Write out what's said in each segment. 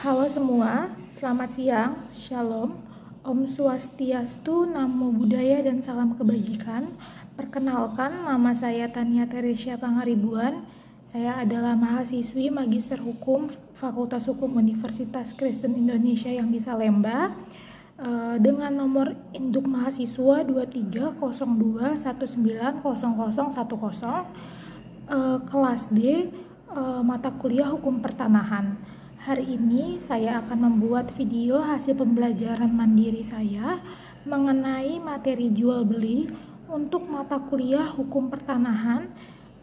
Halo semua, selamat siang, Shalom, Om Swastiastu, Namo Buddhaya dan salam kebajikan. Perkenalkan, nama saya Tania Teresia Pangaribuan. Saya adalah mahasiswi Magister Hukum Fakultas Hukum Universitas Kristen Indonesia yang di Salemba dengan nomor induk mahasiswa 2302190010 kelas D, mata kuliah Hukum Pertanahan. Hari ini saya akan membuat video hasil pembelajaran mandiri saya mengenai materi jual beli untuk mata kuliah Hukum Pertanahan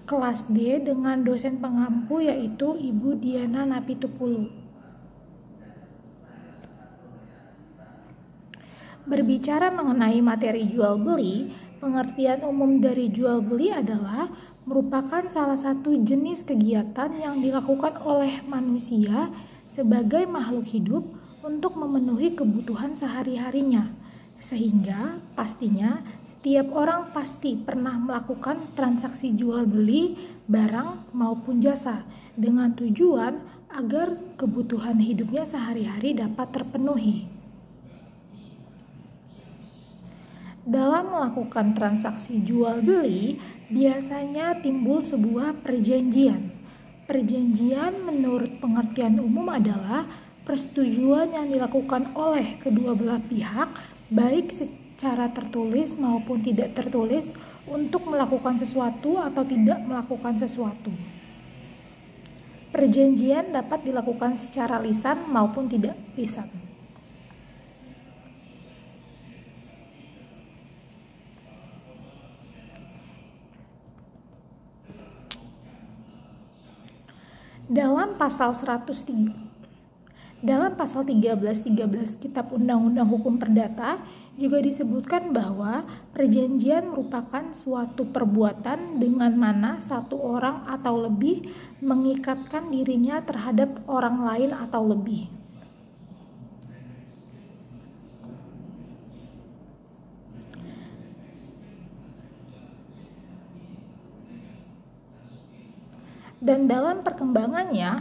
kelas D dengan dosen pengampu yaitu Ibu Diana Napitupulu. Berbicara mengenai materi jual beli, pengertian umum dari jual beli adalah merupakan salah satu jenis kegiatan yang dilakukan oleh manusia sebagai makhluk hidup untuk memenuhi kebutuhan sehari-harinya. Sehingga pastinya setiap orang pasti pernah melakukan transaksi jual beli barang maupun jasa dengan tujuan agar kebutuhan hidupnya sehari-hari dapat terpenuhi. Dalam melakukan transaksi jual beli, biasanya timbul sebuah perjanjian. Perjanjian menurut pengertian umum adalah persetujuan yang dilakukan oleh kedua belah pihak, baik secara tertulis maupun tidak tertulis, untuk melakukan sesuatu atau tidak melakukan sesuatu. Perjanjian dapat dilakukan secara lisan maupun tidak lisan. Dalam pasal 1313 Kitab Undang-Undang Hukum Perdata juga disebutkan bahwa perjanjian merupakan suatu perbuatan dengan mana satu orang atau lebih mengikatkan dirinya terhadap orang lain atau lebih. Dan dalam perkembangannya,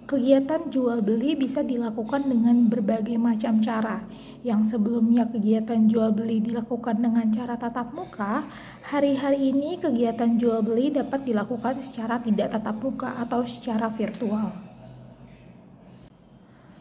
kegiatan jual beli bisa dilakukan dengan berbagai macam cara. Yang sebelumnya kegiatan jual beli dilakukan dengan cara tatap muka, hari-hari ini kegiatan jual beli dapat dilakukan secara tidak tatap muka atau secara virtual.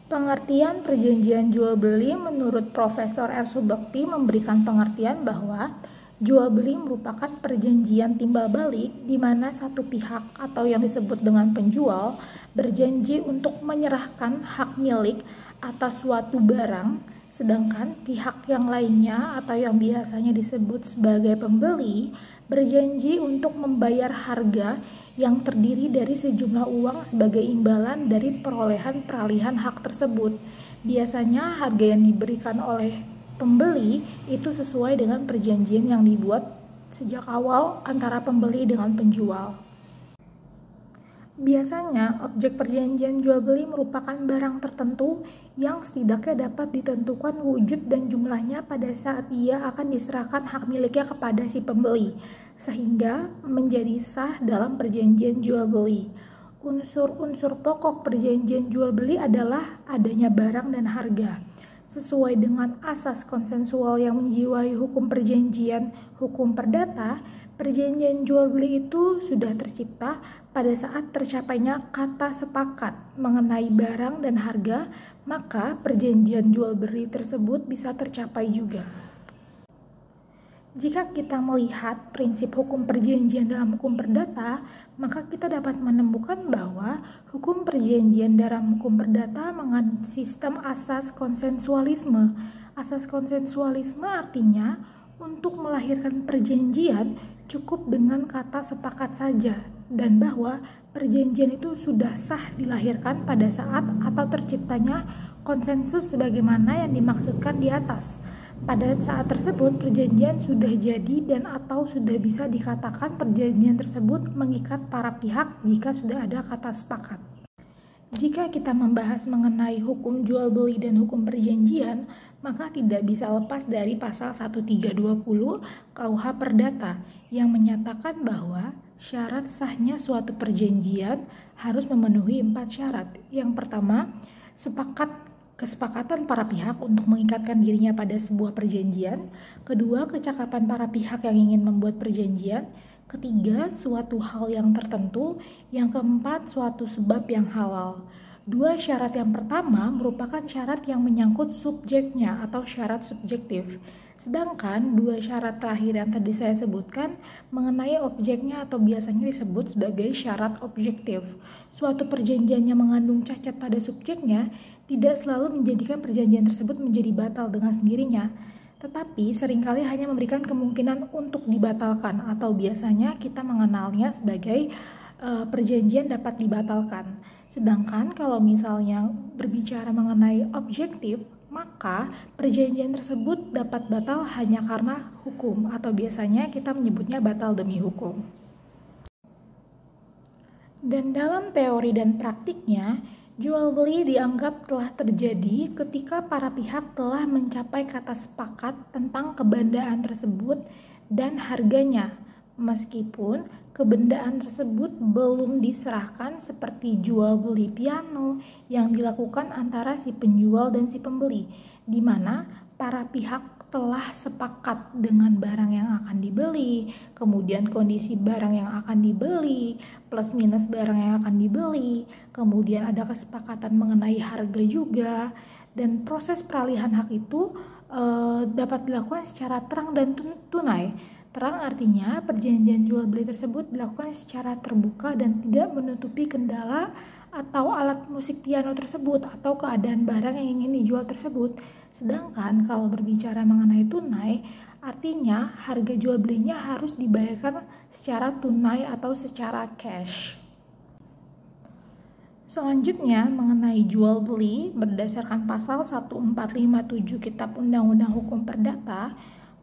Pengertian perjanjian jual beli menurut Profesor R. Subakti memberikan pengertian bahwa jual beli merupakan perjanjian timbal balik di mana satu pihak atau yang disebut dengan penjual berjanji untuk menyerahkan hak milik atas suatu barang, sedangkan pihak yang lainnya atau yang biasanya disebut sebagai pembeli berjanji untuk membayar harga yang terdiri dari sejumlah uang sebagai imbalan dari perolehan peralihan hak tersebut. Biasanya harga yang diberikan oleh pembeli itu sesuai dengan perjanjian yang dibuat sejak awal antara pembeli dengan penjual. Biasanya, objek perjanjian jual beli merupakan barang tertentu yang setidaknya dapat ditentukan wujud dan jumlahnya pada saat ia akan diserahkan hak miliknya kepada si pembeli, sehingga menjadi sah dalam perjanjian jual beli. Unsur-unsur pokok perjanjian jual beli adalah adanya barang dan harga. Sesuai dengan asas konsensual yang menjiwai hukum perjanjian hukum perdata, perjanjian jual beli itu sudah tercipta pada saat tercapainya kata sepakat mengenai barang dan harga, maka perjanjian jual beli tersebut bisa tercapai juga. Jika kita melihat prinsip hukum perjanjian dalam hukum perdata, maka kita dapat menemukan bahwa hukum perjanjian dalam hukum perdata mengandung sistem asas konsensualisme. Asas konsensualisme artinya untuk melahirkan perjanjian cukup dengan kata sepakat saja, dan bahwa perjanjian itu sudah sah dilahirkan pada saat atau terciptanya konsensus sebagaimana yang dimaksudkan di atas. Pada saat tersebut perjanjian sudah jadi dan atau sudah bisa dikatakan perjanjian tersebut mengikat para pihak jika sudah ada kata sepakat. Jika kita membahas mengenai hukum jual beli dan hukum perjanjian, maka tidak bisa lepas dari pasal 1320 KUH Perdata yang menyatakan bahwa syarat sahnya suatu perjanjian harus memenuhi 4 syarat. Yang pertama, kesepakatan para pihak untuk mengikatkan dirinya pada sebuah perjanjian. Kedua, kecakapan para pihak yang ingin membuat perjanjian. Ketiga, suatu hal yang tertentu. Yang keempat, suatu sebab yang halal. Dua syarat yang pertama merupakan syarat yang menyangkut subjeknya atau syarat subjektif. Sedangkan dua syarat terakhir yang tadi saya sebutkan mengenai objeknya atau biasanya disebut sebagai syarat objektif. Suatu perjanjian yang mengandung cacat pada subjeknya tidak selalu menjadikan perjanjian tersebut menjadi batal dengan sendirinya, tetapi seringkali hanya memberikan kemungkinan untuk dibatalkan atau biasanya kita mengenalnya sebagai perjanjian dapat dibatalkan. Sedangkan kalau misalnya berbicara mengenai objektif, maka perjanjian tersebut dapat batal hanya karena hukum atau biasanya kita menyebutnya batal demi hukum. Dan dalam teori dan praktiknya, jual beli dianggap telah terjadi ketika para pihak telah mencapai kata sepakat tentang kebendaan tersebut dan harganya, meskipun kebendaan tersebut belum diserahkan, seperti jual beli piano yang dilakukan antara si penjual dan si pembeli, di mana para pihak telah sepakat dengan barang yang akan dibeli, kemudian kondisi barang yang akan dibeli, plus minus barang yang akan dibeli, kemudian ada kesepakatan mengenai harga juga, dan proses peralihan hak itu dapat dilakukan secara terang dan tunai. Terang artinya perjanjian jual beli tersebut dilakukan secara terbuka dan tidak menutupi kendala atau alat musik piano tersebut atau keadaan barang yang ingin dijual tersebut. Sedangkan kalau berbicara mengenai tunai, artinya harga jual belinya harus dibayarkan secara tunai atau secara cash. Selanjutnya mengenai jual beli, berdasarkan pasal 1457 Kitab Undang-Undang Hukum Perdata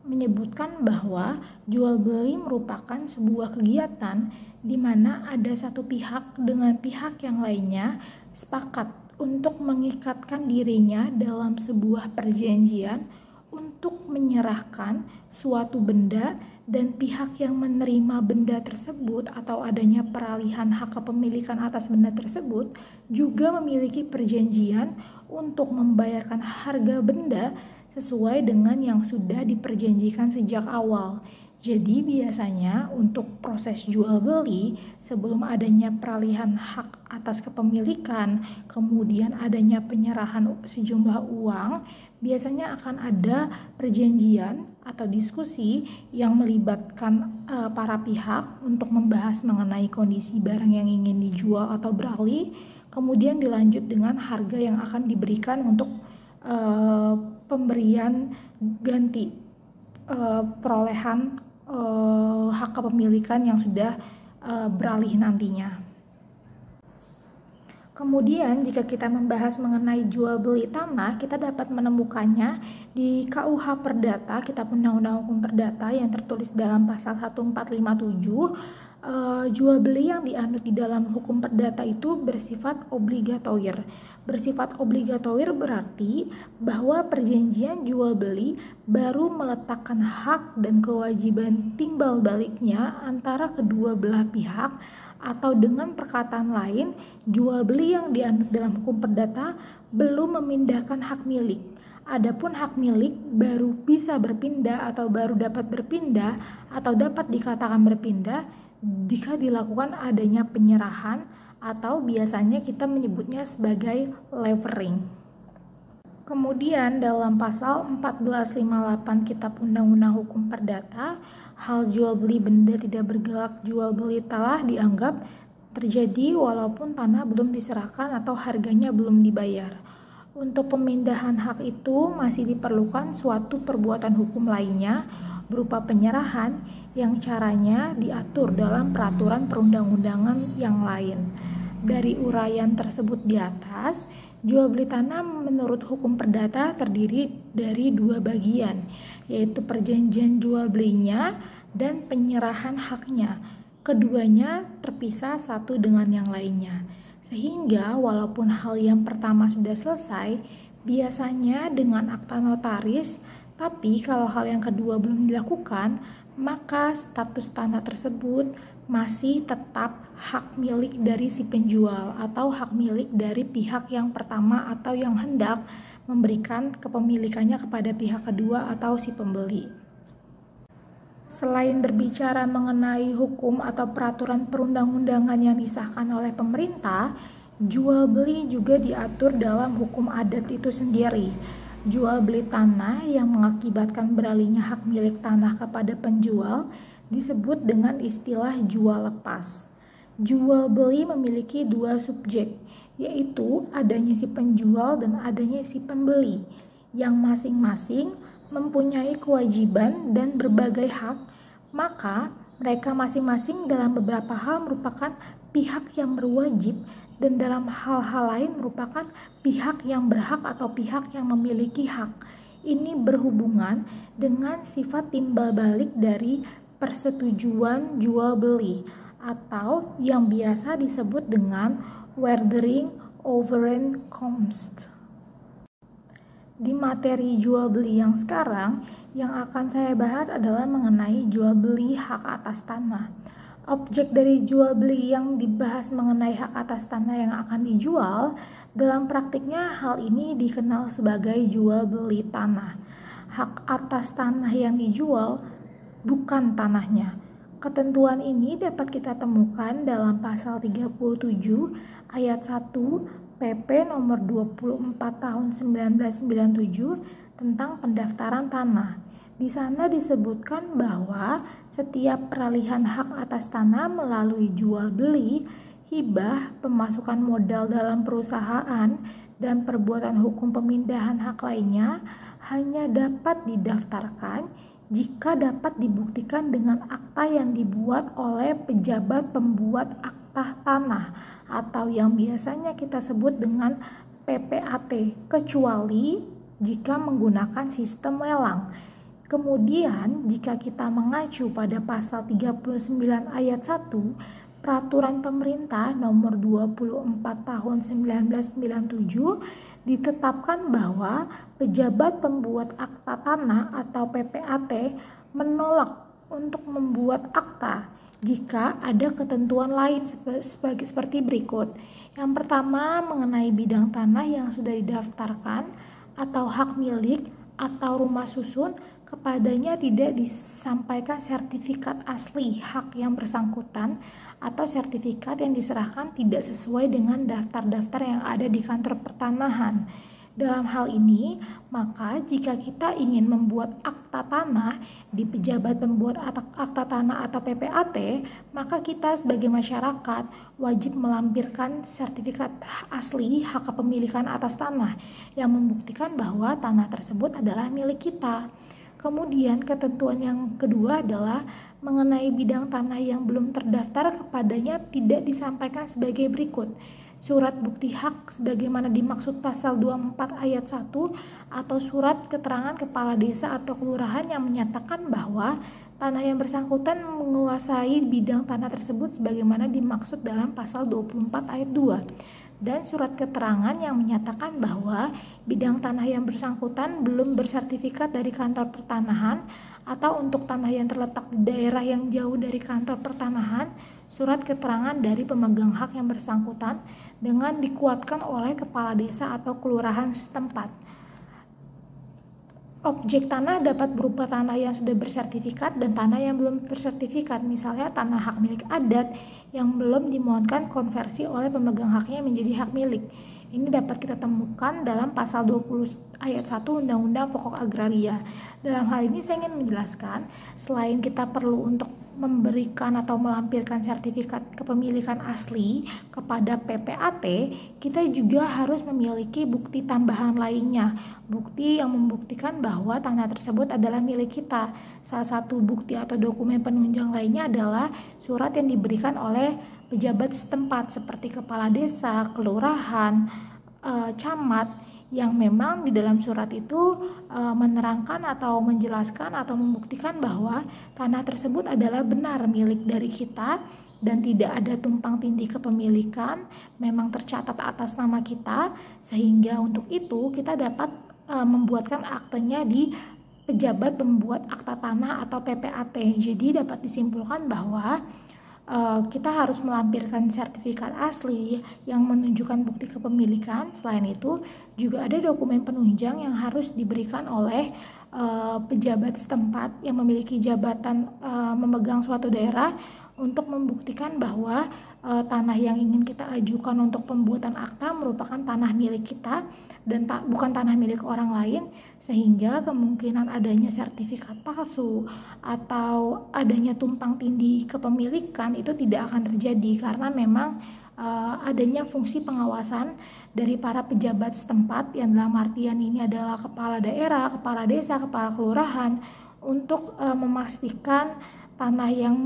menyebutkan bahwa jual beli merupakan sebuah kegiatan di mana ada satu pihak dengan pihak yang lainnya sepakat untuk mengikatkan dirinya dalam sebuah perjanjian untuk menyerahkan suatu benda, dan pihak yang menerima benda tersebut atau adanya peralihan hak kepemilikan atas benda tersebut juga memiliki perjanjian untuk membayarkan harga benda sesuai dengan yang sudah diperjanjikan sejak awal. Jadi biasanya untuk proses jual beli, sebelum adanya peralihan hak atas kepemilikan, kemudian adanya penyerahan sejumlah uang, biasanya akan ada perjanjian atau diskusi yang melibatkan para pihak untuk membahas mengenai kondisi barang yang ingin dijual atau beralih, kemudian dilanjut dengan harga yang akan diberikan untuk pemberian ganti perolehan hak kepemilikan yang sudah beralih nantinya. Kemudian jika kita membahas mengenai jual beli tanah, kita dapat menemukannya di KUH Perdata, Kitab Undang-Undang Hukum Perdata yang tertulis dalam pasal 1457. Jual beli yang dianut di dalam hukum perdata itu bersifat obligatoir. Bersifat obligatoir berarti bahwa perjanjian jual beli baru meletakkan hak dan kewajiban timbal baliknya antara kedua belah pihak, atau dengan perkataan lain, jual beli yang dianut dalam hukum perdata belum memindahkan hak milik. Adapun hak milik baru bisa berpindah atau baru dapat berpindah atau dapat dikatakan berpindah jika dilakukan adanya penyerahan atau biasanya kita menyebutnya sebagai levering. Kemudian dalam pasal 1458 Kitab Undang-Undang Hukum Perdata, hal jual beli benda tidak bergerak jual beli telah dianggap terjadi walaupun tanah belum diserahkan atau harganya belum dibayar. Untuk pemindahan hak itu masih diperlukan suatu perbuatan hukum lainnya berupa penyerahan yang caranya diatur dalam peraturan perundang-undangan yang lain. Dari uraian tersebut di atas, jual beli tanah menurut hukum perdata terdiri dari dua bagian, yaitu perjanjian jual belinya dan penyerahan haknya. Keduanya terpisah satu dengan yang lainnya. Sehingga walaupun hal yang pertama sudah selesai, biasanya dengan akta notaris, tapi kalau hal yang kedua belum dilakukan, maka status tanah tersebut masih tetap hak milik dari si penjual atau hak milik dari pihak yang pertama atau yang hendak memberikan kepemilikannya kepada pihak kedua atau si pembeli. Selain berbicara mengenai hukum atau peraturan perundang-undangan yang disahkan oleh pemerintah, jual beli juga diatur dalam hukum adat itu sendiri. Jual beli tanah yang mengakibatkan beralihnya hak milik tanah kepada penjual disebut dengan istilah jual lepas. Jual beli memiliki dua subjek, yaitu adanya si penjual dan adanya si pembeli, yang masing-masing mempunyai kewajiban dan berbagai hak, maka mereka masing-masing dalam beberapa hal merupakan pihak yang berwajib dan dalam hal-hal lain merupakan pihak yang berhak atau pihak yang memiliki hak. Ini berhubungan dengan sifat timbal balik dari persetujuan jual beli atau yang biasa disebut dengan Wertering Overeenkomst. Di materi jual beli yang sekarang, yang akan saya bahas adalah mengenai jual beli hak atas tanah. Objek dari jual beli yang dibahas mengenai hak atas tanah yang akan dijual, dalam praktiknya hal ini dikenal sebagai jual beli tanah. Hak atas tanah yang dijual bukan tanahnya. Ketentuan ini dapat kita temukan dalam pasal 37 ayat 1 PP nomor 24 tahun 1997 tentang pendaftaran tanah. Di sana disebutkan bahwa setiap peralihan hak atas tanah melalui jual beli, hibah, pemasukan modal dalam perusahaan, dan perbuatan hukum pemindahan hak lainnya hanya dapat didaftarkan jika dapat dibuktikan dengan akta yang dibuat oleh pejabat pembuat akta tanah atau yang biasanya kita sebut dengan PPAT, kecuali jika menggunakan sistem lelang. Kemudian, jika kita mengacu pada pasal 39 ayat 1 Peraturan Pemerintah nomor 24 tahun 1997 ditetapkan bahwa pejabat pembuat akta tanah atau PPAT menolak untuk membuat akta jika ada ketentuan lain seperti berikut. Yang pertama, mengenai bidang tanah yang sudah didaftarkan atau hak milik atau rumah susun, kepadanya tidak disampaikan sertifikat asli hak yang bersangkutan atau sertifikat yang diserahkan tidak sesuai dengan daftar-daftar yang ada di kantor pertanahan. Dalam hal ini, maka jika kita ingin membuat akta tanah di pejabat pembuat akta tanah atau PPAT, maka kita sebagai masyarakat wajib melampirkan sertifikat asli hak kepemilikan atas tanah yang membuktikan bahwa tanah tersebut adalah milik kita. Kemudian ketentuan yang kedua adalah mengenai bidang tanah yang belum terdaftar kepadanya tidak disampaikan sebagai berikut. Surat bukti hak sebagaimana dimaksud pasal 24 ayat 1 atau surat keterangan kepala desa atau kelurahan yang menyatakan bahwa tanah yang bersangkutan menguasai bidang tanah tersebut sebagaimana dimaksud dalam pasal 24 ayat 2. Dan surat keterangan yang menyatakan bahwa bidang tanah yang bersangkutan belum bersertifikat dari kantor pertanahan atau untuk tanah yang terletak di daerah yang jauh dari kantor pertanahan, surat keterangan dari pemegang hak yang bersangkutan dengan dikuatkan oleh kepala desa atau kelurahan setempat. Objek tanah dapat berupa tanah yang sudah bersertifikat dan tanah yang belum bersertifikat, misalnya tanah hak milik adat yang belum dimohonkan konversi oleh pemegang haknya menjadi hak milik. Ini dapat kita temukan dalam pasal 20 ayat 1 Undang-Undang Pokok Agraria. Dalam hal ini saya ingin menjelaskan, selain kita perlu untuk memberikan atau melampirkan sertifikat kepemilikan asli kepada PPAT, kita juga harus memiliki bukti tambahan lainnya, bukti yang membuktikan bahwa tanah tersebut adalah milik kita. Salah satu bukti atau dokumen penunjang lainnya adalah surat yang diberikan oleh pejabat setempat seperti kepala desa, kelurahan, camat, yang memang di dalam surat itu menerangkan atau menjelaskan atau membuktikan bahwa tanah tersebut adalah benar milik dari kita dan tidak ada tumpang tindih kepemilikan, memang tercatat atas nama kita, sehingga untuk itu kita dapat membuatkan aktenya di pejabat pembuat akta tanah atau PPAT. Jadi dapat disimpulkan bahwa kita harus melampirkan sertifikat asli yang menunjukkan bukti kepemilikan. Selain itu, juga ada dokumen penunjang yang harus diberikan oleh pejabat setempat yang memiliki jabatan memegang suatu daerah untuk membuktikan bahwa tanah yang ingin kita ajukan untuk pembuatan akta merupakan tanah milik kita dan bukan tanah milik orang lain, sehingga kemungkinan adanya sertifikat palsu atau adanya tumpang tindih kepemilikan itu tidak akan terjadi, karena memang adanya fungsi pengawasan dari para pejabat setempat yang dalam artian ini adalah kepala daerah, kepala desa, kepala kelurahan untuk memastikan tanah yang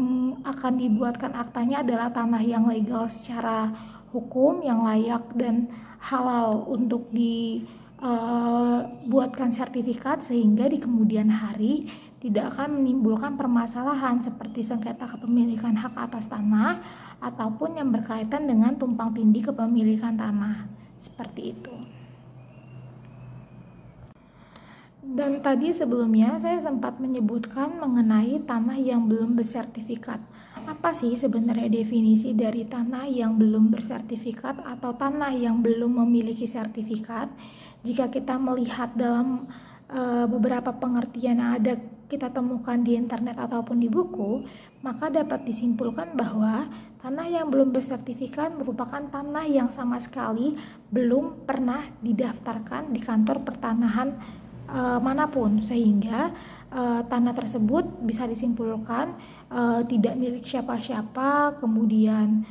akan dibuatkan aktanya adalah tanah yang legal secara hukum, yang layak dan halal untuk dibuatkan sertifikat, sehingga di kemudian hari tidak akan menimbulkan permasalahan seperti sengketa kepemilikan hak atas tanah ataupun yang berkaitan dengan tumpang tindih kepemilikan tanah. Seperti itu. Dan tadi sebelumnya saya sempat menyebutkan mengenai tanah yang belum bersertifikat. Apa sih sebenarnya definisi dari tanah yang belum bersertifikat atau tanah yang belum memiliki sertifikat? Jika kita melihat dalam beberapa pengertian yang ada kita temukan di internet ataupun di buku, maka dapat disimpulkan bahwa tanah yang belum bersertifikat merupakan tanah yang sama sekali belum pernah didaftarkan di kantor pertanahan manapun, sehingga tanah tersebut bisa disimpulkan tidak milik siapa-siapa, kemudian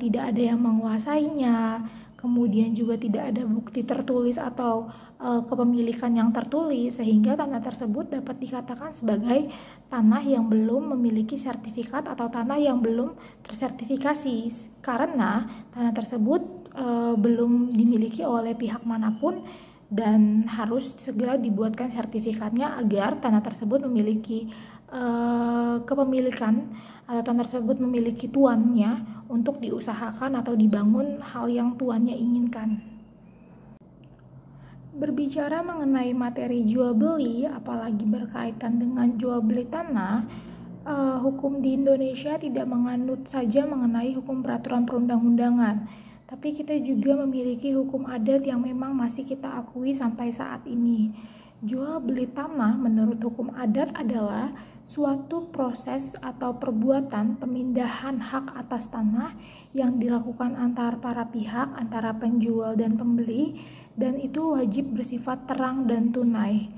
tidak ada yang menguasainya, kemudian juga tidak ada bukti tertulis atau kepemilikan yang tertulis, sehingga tanah tersebut dapat dikatakan sebagai tanah yang belum memiliki sertifikat atau tanah yang belum tersertifikasi, karena tanah tersebut belum dimiliki oleh pihak manapun dan harus segera dibuatkan sertifikatnya agar tanah tersebut memiliki kepemilikan atau tanah tersebut memiliki tuannya untuk diusahakan atau dibangun hal yang tuannya inginkan. Berbicara mengenai materi jual beli, apalagi berkaitan dengan jual beli tanah, hukum di Indonesia tidak menganut saja mengenai hukum peraturan perundang-undangan, tapi kita juga memiliki hukum adat yang memang masih kita akui sampai saat ini. Jual beli tanah menurut hukum adat adalah suatu proses atau perbuatan pemindahan hak atas tanah yang dilakukan antar para pihak, antara penjual dan pembeli, dan itu wajib bersifat terang dan tunai.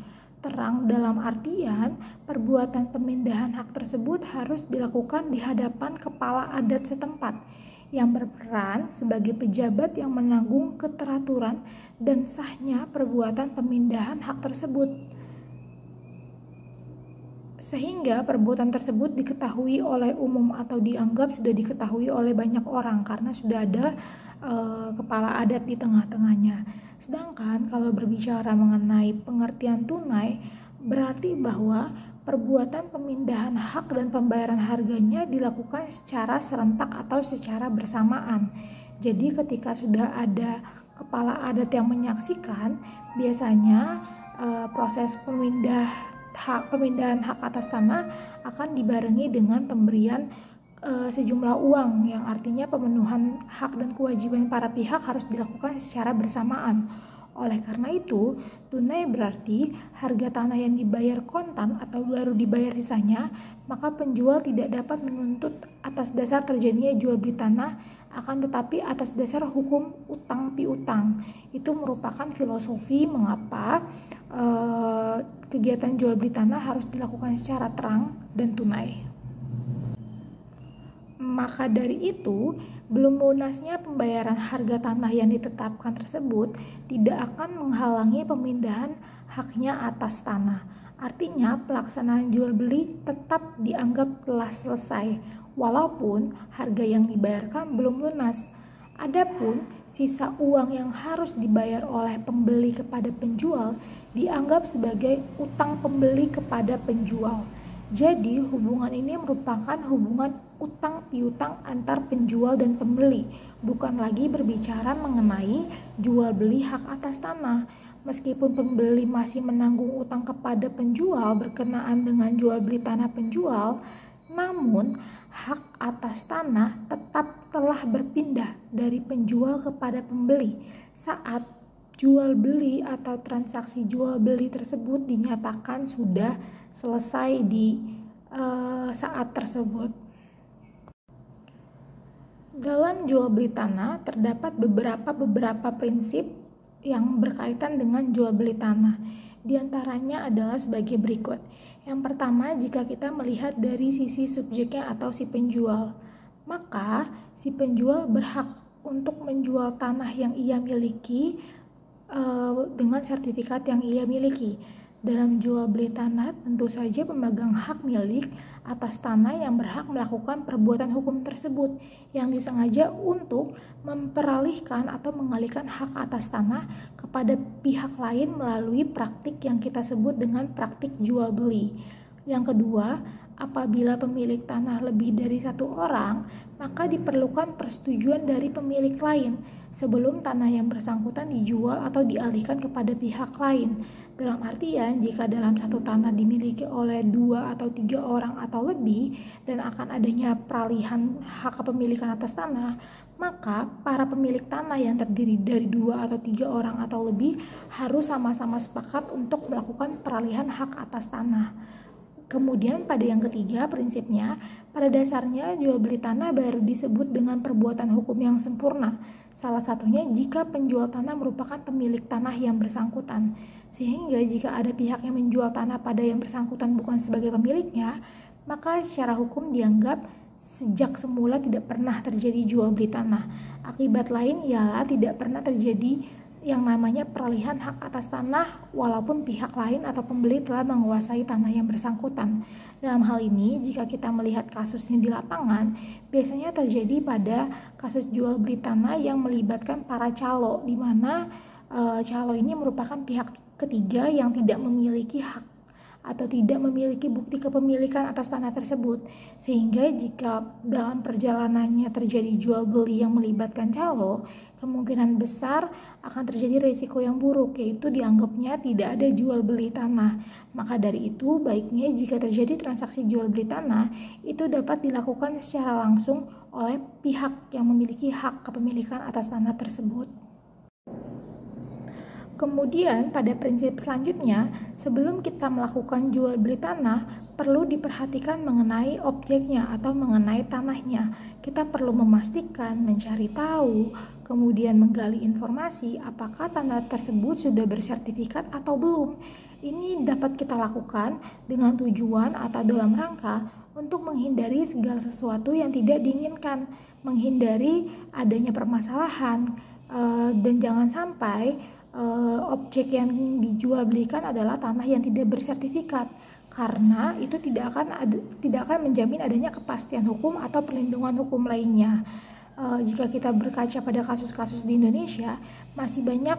Terang dalam artian perbuatan pemindahan hak tersebut harus dilakukan di hadapan kepala adat setempat yang berperan sebagai pejabat yang menanggung keteraturan dan sahnya perbuatan pemindahan hak tersebut, sehingga perbuatan tersebut diketahui oleh umum atau dianggap sudah diketahui oleh banyak orang karena sudah ada kepala adat di tengah-tengahnya. Sedangkan kalau berbicara mengenai pengertian tunai, berarti bahwa perbuatan pemindahan hak dan pembayaran harganya dilakukan secara serentak atau secara bersamaan. Jadi ketika sudah ada kepala adat yang menyaksikan, biasanya proses pemindahan hak atas tanah akan dibarengi dengan pemberian sejumlah uang, yang artinya pemenuhan hak dan kewajiban para pihak harus dilakukan secara bersamaan. Oleh karena itu, tunai berarti harga tanah yang dibayar kontan atau baru dibayar sisanya, maka penjual tidak dapat menuntut atas dasar terjadinya jual beli tanah, akan tetapi atas dasar hukum utang piutang. Itu merupakan filosofi mengapa kegiatan jual beli tanah harus dilakukan secara terang dan tunai. Maka dari itu, belum lunasnya pembayaran harga tanah yang ditetapkan tersebut tidak akan menghalangi pemindahan haknya atas tanah. Artinya, pelaksanaan jual beli tetap dianggap telah selesai, walaupun harga yang dibayarkan belum lunas. Adapun sisa uang yang harus dibayar oleh pembeli kepada penjual dianggap sebagai utang pembeli kepada penjual. Jadi, hubungan ini merupakan hubungan utang piutang antar penjual dan pembeli, bukan lagi berbicara mengenai jual beli hak atas tanah. Meskipun pembeli masih menanggung utang kepada penjual berkenaan dengan jual beli tanah penjual, namun hak atas tanah tetap telah berpindah dari penjual kepada pembeli saat jual beli atau transaksi jual beli tersebut dinyatakan sudah selesai di saat tersebut. Dalam jual beli tanah terdapat beberapa prinsip yang berkaitan dengan jual beli tanah. Di antaranya adalah sebagai berikut. Yang pertama, jika kita melihat dari sisi subjeknya atau si penjual, maka si penjual berhak untuk menjual tanah yang ia miliki dengan sertifikat yang ia miliki. Dalam jual beli tanah, tentu saja pemegang hak milik atas tanah yang berhak melakukan perbuatan hukum tersebut yang disengaja untuk memperalihkan atau mengalihkan hak atas tanah kepada pihak lain melalui praktik yang kita sebut dengan praktik jual beli. Yang kedua, apabila pemilik tanah lebih dari satu orang, maka diperlukan persetujuan dari pemilik lain sebelum tanah yang bersangkutan dijual atau dialihkan kepada pihak lain. Dalam artian, jika dalam satu tanah dimiliki oleh 2 atau 3 orang atau lebih dan akan adanya peralihan hak kepemilikan atas tanah, maka para pemilik tanah yang terdiri dari 2 atau 3 orang atau lebih harus sama-sama sepakat untuk melakukan peralihan hak atas tanah. Kemudian pada yang ketiga, prinsipnya, pada dasarnya jual beli tanah baru disebut dengan perbuatan hukum yang sempurna. Salah satunya jika penjual tanah merupakan pemilik tanah yang bersangkutan. Sehingga jika ada pihak yang menjual tanah pada yang bersangkutan bukan sebagai pemiliknya, maka secara hukum dianggap sejak semula tidak pernah terjadi jual beli tanah. Akibat lain ialah tidak pernah terjadi yang namanya peralihan hak atas tanah walaupun pihak lain atau pembeli telah menguasai tanah yang bersangkutan. Dalam hal ini, jika kita melihat kasusnya di lapangan, biasanya terjadi pada kasus jual beli tanah yang melibatkan para calo, di mana calo ini merupakan pihak ketiga yang tidak memiliki hak atau tidak memiliki bukti kepemilikan atas tanah tersebut, sehingga jika dalam perjalanannya terjadi jual beli yang melibatkan calo, kemungkinan besar akan terjadi risiko yang buruk, yaitu dianggapnya tidak ada jual beli tanah. Maka dari itu, baiknya jika terjadi transaksi jual beli tanah, itu dapat dilakukan secara langsung oleh pihak yang memiliki hak kepemilikan atas tanah tersebut. Kemudian pada prinsip selanjutnya, sebelum kita melakukan jual beli tanah, perlu diperhatikan mengenai objeknya atau mengenai tanahnya. Kita perlu memastikan, mencari tahu, kemudian menggali informasi apakah tanah tersebut sudah bersertifikat atau belum. Ini dapat kita lakukan dengan tujuan atau dalam rangka untuk menghindari segala sesuatu yang tidak diinginkan, menghindari adanya permasalahan, dan jangan sampai objek yang dijual belikan adalah tanah yang tidak bersertifikat, karena itu tidak akan menjamin adanya kepastian hukum atau perlindungan hukum lainnya. Jika kita berkaca pada kasus-kasus di Indonesia, masih banyak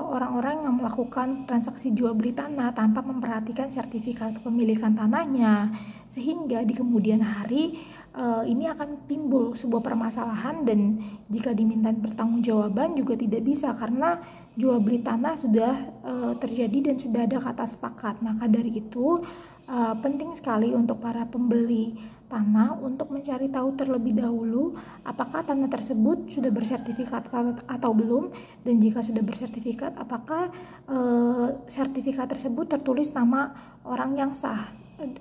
orang-orang yang melakukan transaksi jual beli tanah tanpa memperhatikan sertifikat kepemilikan tanahnya, sehingga di kemudian hari ini akan timbul sebuah permasalahan, dan jika diminta pertanggungjawaban juga tidak bisa karena jual beli tanah sudah terjadi dan sudah ada kata sepakat. Maka dari itu penting sekali untuk para pembeli tanah untuk mencari tahu terlebih dahulu apakah tanah tersebut sudah bersertifikat atau belum, dan jika sudah bersertifikat apakah sertifikat tersebut tertulis nama orang yang sah,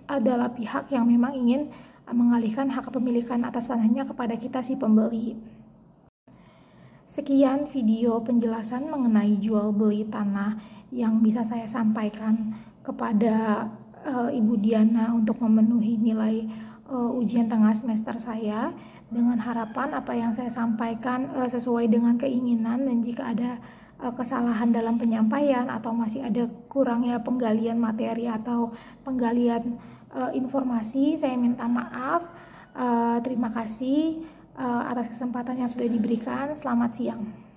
adalah pihak yang memang ingin mengalihkan hak kepemilikan atas tanahnya kepada kita si pembeli. Sekian video penjelasan mengenai jual beli tanah yang bisa saya sampaikan kepada Ibu Diana untuk memenuhi nilai ujian tengah semester saya, dengan harapan apa yang saya sampaikan sesuai dengan keinginan, dan jika ada kesalahan dalam penyampaian atau masih ada kurangnya penggalian materi atau penggalian informasi, saya minta maaf. Terima kasih atas kesempatan yang sudah diberikan. Selamat siang.